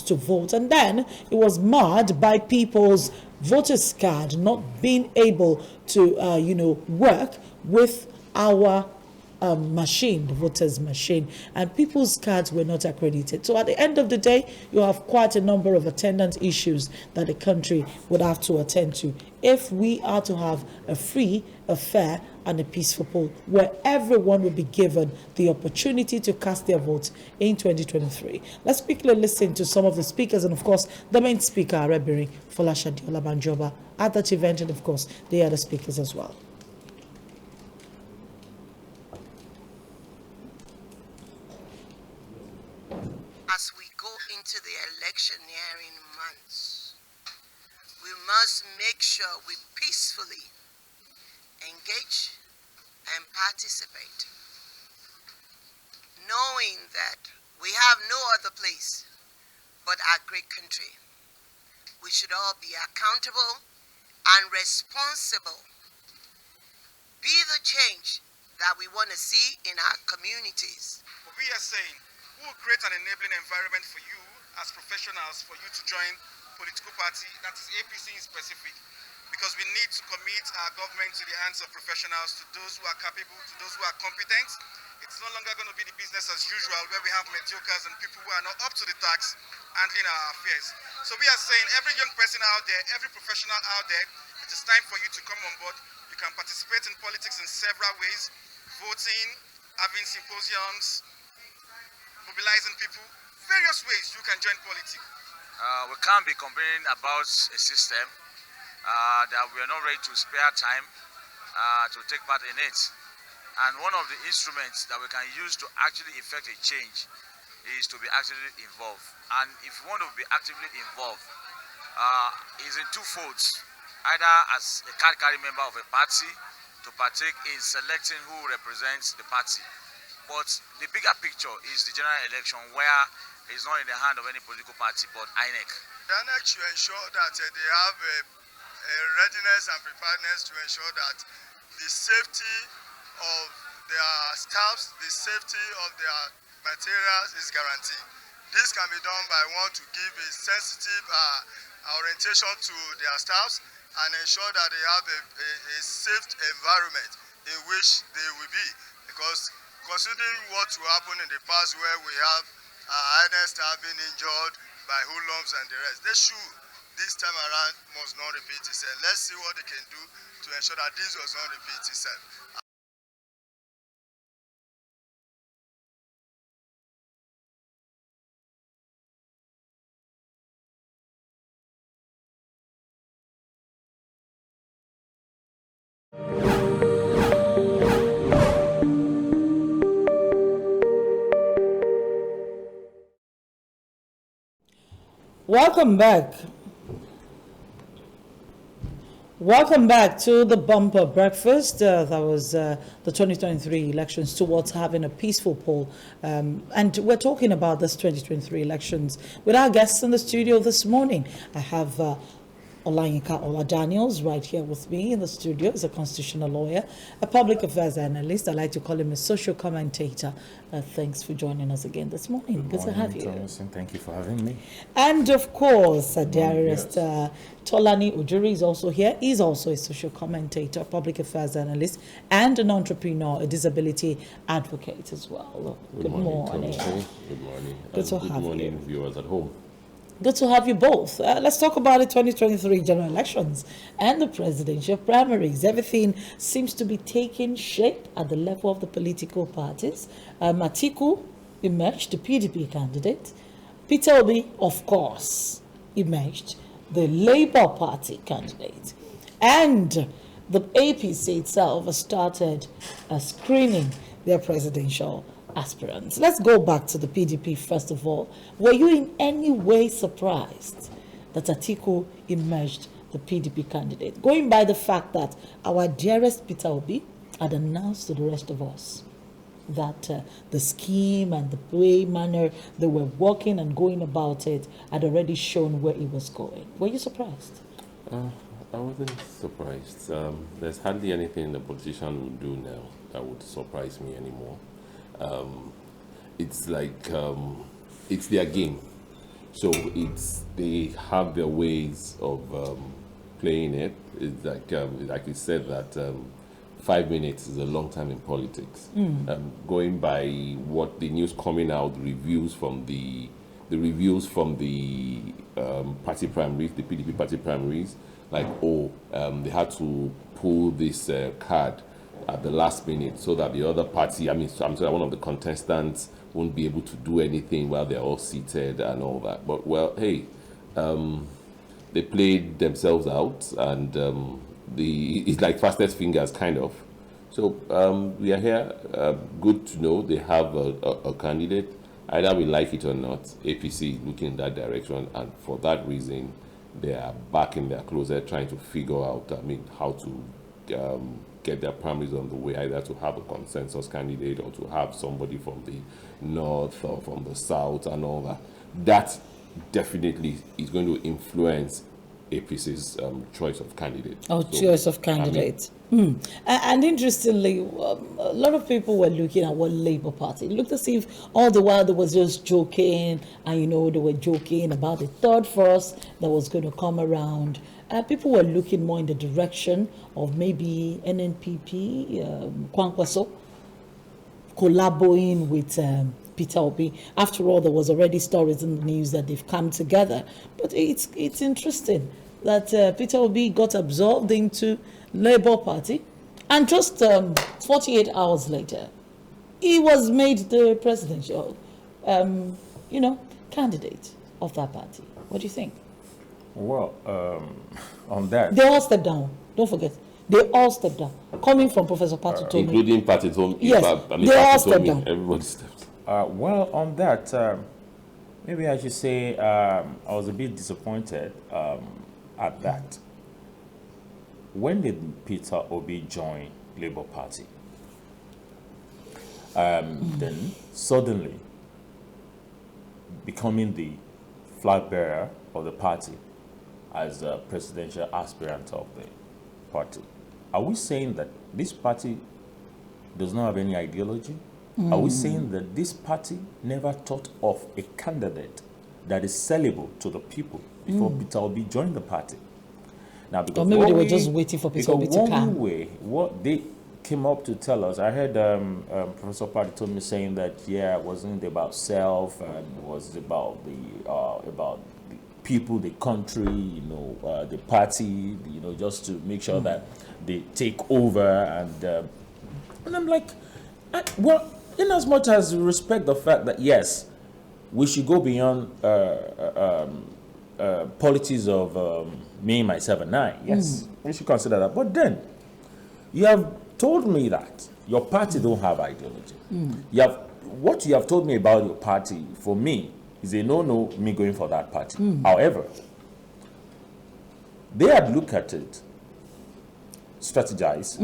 to vote. And then it was marred by people's voters card not being able to, work with our machine, the voters machine, and people's cards were not accredited. So at the end of the day, you have quite a number of attendance issues that the country would have to attend to if we are to have a free, a fair, and a peaceful poll where everyone will be given the opportunity to cast their votes in 2023. Let's quickly listen to some of the speakers, and of course the main speaker, Arebiri Folashade Olabanjoba, at that event, and of course the other speakers as well. As we go into the electioneering months, we must make sure we peacefully engage and participate, knowing that we have no other place but our great country. We should all be accountable and responsible. Be the change that we want to see in our communities. What we are saying, we will create an enabling environment for you as professionals for you to join political party, that is APC in specific, because we need to commit our government to the hands of professionals, to those who are capable, to those who are competent. It's no longer going to be the business as usual where we have mediocres and people who are not up to the task handling our affairs. So we are saying every young person out there, every professional out there, it is time for you to come on board. You can participate in politics in several ways: voting, having symposiums, mobilizing people, various ways you can join politics. We can't be complaining about a system that we are not ready to spare time to take part in it. And one of the instruments that we can use to actually effect a change is to be actively involved. And if you want to be actively involved, is in two folds: either as a card-carrying member of a party to partake in selecting who represents the party. But the bigger picture is the general election, where it's not in the hand of any political party but INEC. The INEC should ensure that they have a readiness and preparedness to ensure that the safety of their staffs, the safety of their materials is guaranteed. This can be done by one to give a sensitive orientation to their staffs and ensure that they have a safe environment in which they will be. Because considering what will happen in the past where we have INEC staff being injured by hoodlums and the rest, they should, this time around, must not repeat itself. Let's see what they can do to ensure that this does not repeat itself. Welcome back. Welcome back to the bumper breakfast. That was the 2023 elections towards having a peaceful poll. And we're talking about this 2023 elections with our guests in the studio this morning. I have Olayinka Oladaniels right here with me in the studio. He's a constitutional lawyer, a public affairs analyst. I like to call him a social commentator. Thanks for joining us again this morning. Good to have you. Thomason. Thank you for having me. And of course, diarist Tolani Ujuri is also here. He's also a social commentator, a public affairs analyst, and an entrepreneur, a disability advocate as well. Good morning. Good morning. Good morning, viewers at home. Good to have you both. Let's talk about the 2023 general elections and the presidential primaries. Everything seems to be taking shape at the level of the political parties. Atiku emerged, the PDP candidate. Peter Obi, of course, emerged, the Labour Party candidate. And the APC itself has started screening their presidential aspirants. Let's go back to the PDP first of all. Were you in any way surprised that Atiku emerged the PDP candidate, going by the fact that our dearest Peter Obi had announced to the rest of us that the scheme and the way manner they were working and going about it had already shown where it was going? Were you surprised? I wasn't surprised. There's hardly anything the politician would do now that would surprise me anymore. It's like it's their game. So they have their ways of playing it. It's like you said that 5 minutes is a long time in politics. Going by what the news coming out, reviews from the party primaries, the PDP party primaries, like they had to pull this card at the last minute so that the other party, I'm sorry, one of the contestants won't be able to do anything while they're all seated and all that. But well, hey, they played themselves out, and it's like fastest fingers kind of. So we are here. Good to know they have a candidate. Either we like it or not, APC is looking in that direction, and for that reason, they are back in their closet trying to figure out, how to get their primaries on the way, either to have a consensus candidate or to have somebody from the north or from the south and all that. That definitely is going to influence APC's choice of candidate. Choice of candidate. And interestingly, a lot of people were looking at what Labour Party. It looked as if all the while they was just joking, and they were joking about the third force that was going to come around. People were looking more in the direction of maybe NNPP, Kwankwaso, collaborating with Peter Obi. After all, there was already stories in the news that they've come together. But it's interesting that Peter Obi got absorbed into Labour Party, and just 48 hours later, he was made the presidential, candidate of that party. What do you think? Well, on that, they all stepped down. Don't forget, they all stepped down. Coming from Professor Patitomi, including Patitomi. Yes, they all stepped down. Everybody stepped. well, on that, maybe I should say I was a bit disappointed at that. When did Peter Obi join Labour Party? Then suddenly becoming the flag bearer of the party as a presidential aspirant of the party. Are we saying that this party does not have any ideology? Are we saying that this party never thought of a candidate that is sellable to the people before Peter Obi joined the party? Now, because or maybe they were just waiting for Peter Obi to come. What they came up to tell us, I heard Professor Patitomi saying that it wasn't about self, and it was about the people, the country, the party, just to make sure that they take over, and I'm like, in as much as we respect the fact that yes, we should go beyond politics of me, myself, and I. Yes, we should consider that. But then, you have told me that your party don't have ideology. What you have told me about your party, for me, is a no-no, me going for that party. However, they had looked at it, strategized.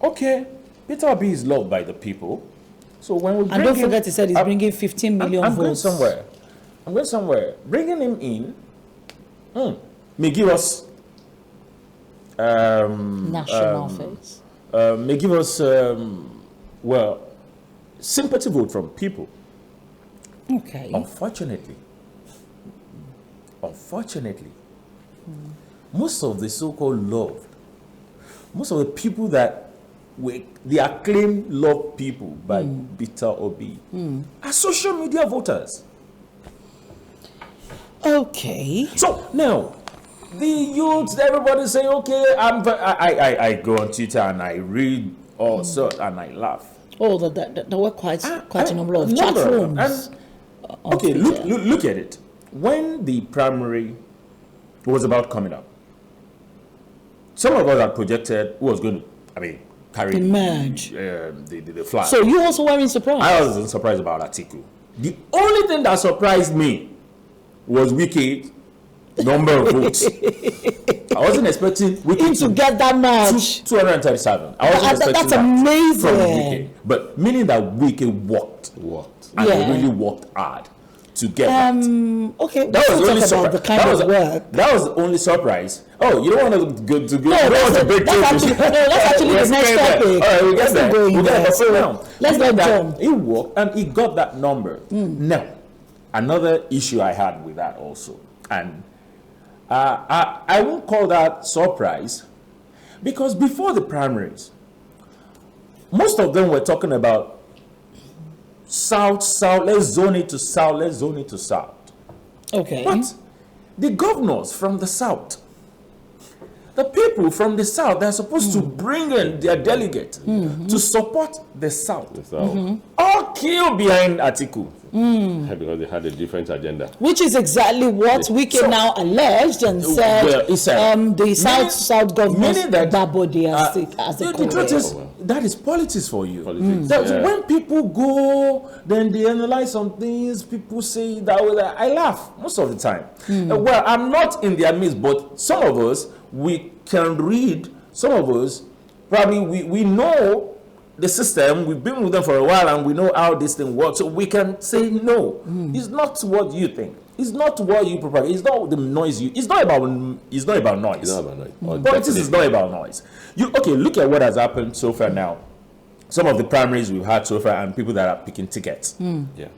Okay, Peter Obi is loved by the people. So when we bring and don't forget, he said he's bringing 15 million votes. I'm going somewhere. Bringing him in may give us national face. May give us sympathy vote from people. Okay. Unfortunately, most of the so-called loved, most of the people that the acclaimed loved people by Peter Obi are social media voters. Okay. So now, the youths, everybody say, okay, I go on Twitter and I read also and I laugh. Oh, there were quite a number of chat rooms. Okay, look at it. When the primary was about coming up, some of us had projected who was going to, carry Emerge. The flag. So you also weren't surprised? I wasn't surprised about Atiku. The only thing that surprised me was Wike's number of votes. I wasn't expecting Wike to get that much. 237. I wasn't expecting that's that amazing. From Wike. But meaning that Wike worked. And he really worked hard to get that. Okay, That was the only surprise. the kind of work. That was the only surprise. Oh, you don't want to go to go. No, that's actually the next topic. All right, we get there. We'll get there. So let's not jump. He worked and he got that number. Now, another issue I had with that also. And I won't call that surprise, because before the primaries, most of them were talking about south, let's zone it to south. Okay. But the governors from the south, the people from the south, they're supposed to bring in their delegate to support the south. All kill behind Atiku. Because they had a different agenda. Which is exactly what Wike now alleged and said, Well, he said the South government meaning that, Babodi as the the truth is, that is politics for you. That's when people go, then they analyze some things, people say that way. I laugh most of the time. Well, I'm not in their midst, but some of us, we can read, some of us, probably we know the system, we've been with them for a while and we know how this thing works, so we can say no. It's not what you think. It's not what you propagate. It's not the noise it's not about noise. It's not about noise. Politics is not about noise. Look at what has happened so far now. Some of the primaries we've had so far and people that are picking tickets. Yeah.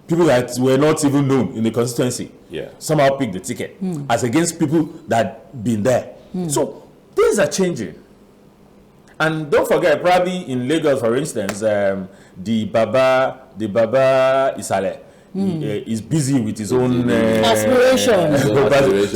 People that were not even known in the constituency. Yeah. Somehow pick the ticket. As against people that been there. So things are changing. And don't forget, probably in Lagos, for instance, the Baba Isale is busy with his own aspirations.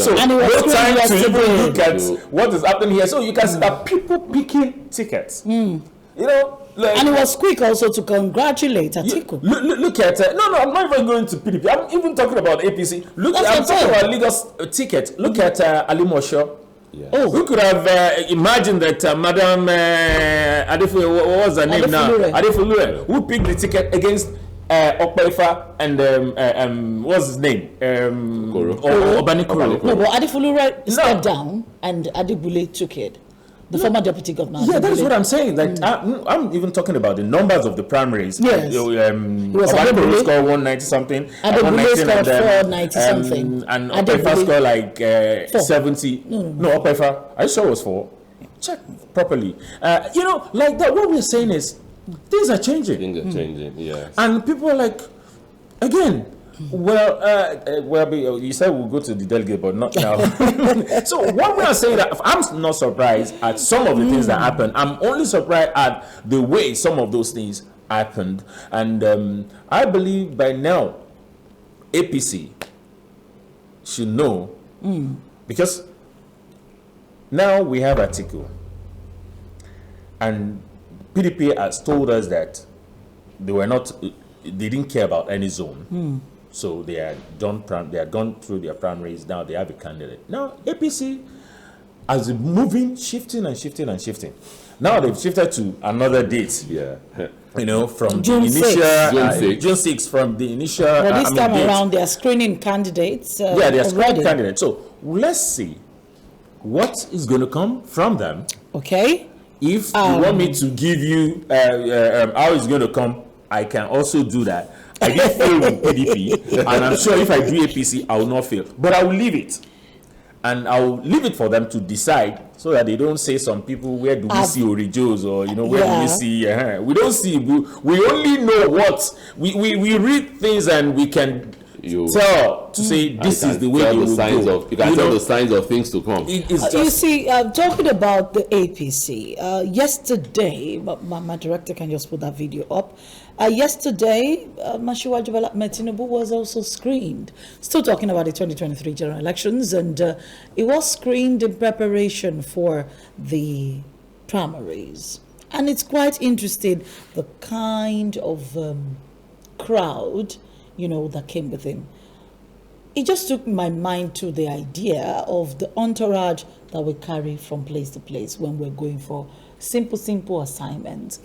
So And he was no time to yesterday. even look at what is happening here. So you can see that people picking tickets. You know, like, And it was quick also to congratulate Atiku. look at no, I'm not even going to PDP. I'm even talking about APC. I'm talking about Lagos ticket. Look at Ali Mosho. Yeah. Oh, Who could have imagined that Madam Adefulu, what was her name now? Adefulu, who picked the ticket against Okpaifa and what's his name? Obanikoro. no, but Adefulu stepped down and Adibule took it. The former deputy governor. Yeah, that is Adibule. what I'm saying. That I'm even talking about the numbers of the primaries. Yes. Obanikoro scored 190 something. Adibule scored 490 something. And Okpaifa scored like 70. No, Okpaifa, I sure it was 4. Check properly. Like that. What we're saying is things are changing. Things are changing, yes. And people are like, again, you said we'll go to the delegate, but not now. So what we are saying, that I'm not surprised at some of the things that happened. I'm only surprised at the way some of those things happened. And I believe by now, APC should know, because now we have Atiku, and PDP has told us that they didn't care about any zone. So they had gone through their primaries. Now they have a candidate. Now APC has been moving, shifting. Now they've shifted to another date. Yeah. From June the initial 6th. June 6th, from the initial. But this time date. around, they are screening candidates. They are screening already. candidates. So let's see what is going to come from them. Okay. If you want me to give you how it's going to come, I can also do that. I didn't fail with PDP, and I'm sure if I do APC, I will not fail. But I will leave it. And I will leave it for them to decide, so that they don't say some people, where do we see Orijos, or where do we see? We don't see. We only know what we read things, and we can tell to say this is the way they will go. You can tell the signs of things to come. You see, talking about the APC, yesterday, my director can just put that video up. Yesterday, Mashiwaju Bola Tinubu was also screened. Still talking about the 2023 general elections, and it was screened in preparation for the primaries. And it's quite interesting, the kind of crowd, that came with him. It just took my mind to the idea of the entourage that we carry from place to place when we're going for simple assignments.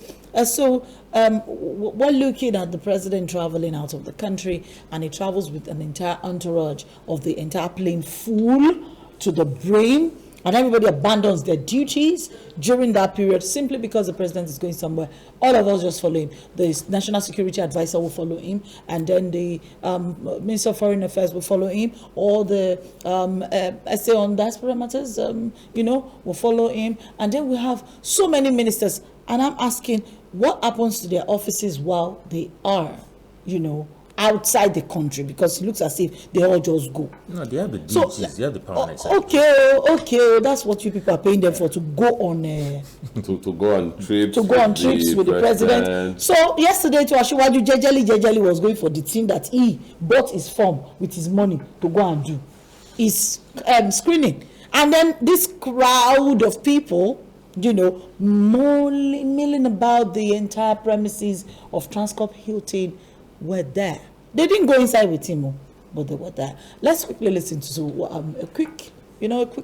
So we're looking at the president traveling out of the country, and he travels with an entire entourage of the entire plane full to the brim, and everybody abandons their duties during that period simply because the president is going somewhere. All of us just follow him. The National Security Advisor will follow him, and then the Minister of Foreign Affairs will follow him, or the essay on diaspora matters, will follow him. And then we have so many ministers, and I'm asking, what happens to their offices while they are, outside the country, because it looks as if they all just go. No, they have the So, DGs, they have the permanent secretary. okay, that's what you people are paying them for, to go on to go on trips. With the president. So yesterday, to Asiwaju, Jejeli was going for the thing that he bought his form with his money to go and do his screening, and then this crowd of people, milling about the entire premises of Transcorp Hilton were there. They didn't go inside with him, but they were there. Let's quickly listen to a quick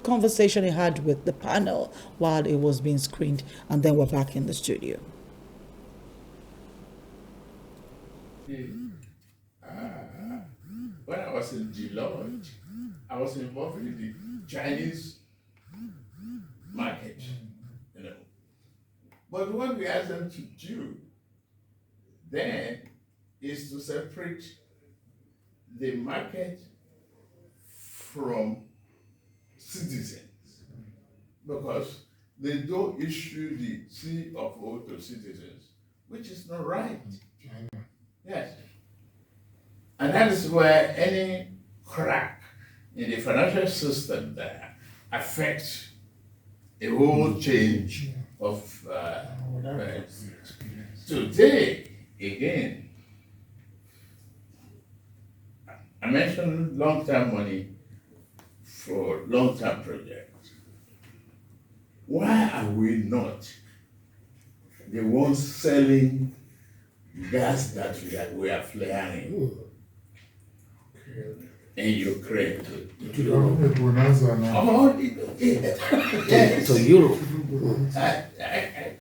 conversation he had with the panel while it was being screened, and then we're back in the studio. When I was in Deloitte, I was involved in the Chinese market, But what we asked them to do then is to separate the market from citizens, because they don't issue the C of O to citizens, which is not right. Yes. And that is where any crack in the financial system that affects a whole change of today, again, I mentioned long-term money for long-term projects. Why are we not the ones selling gas that we are flaring in Ukraine to Europe? To Europe.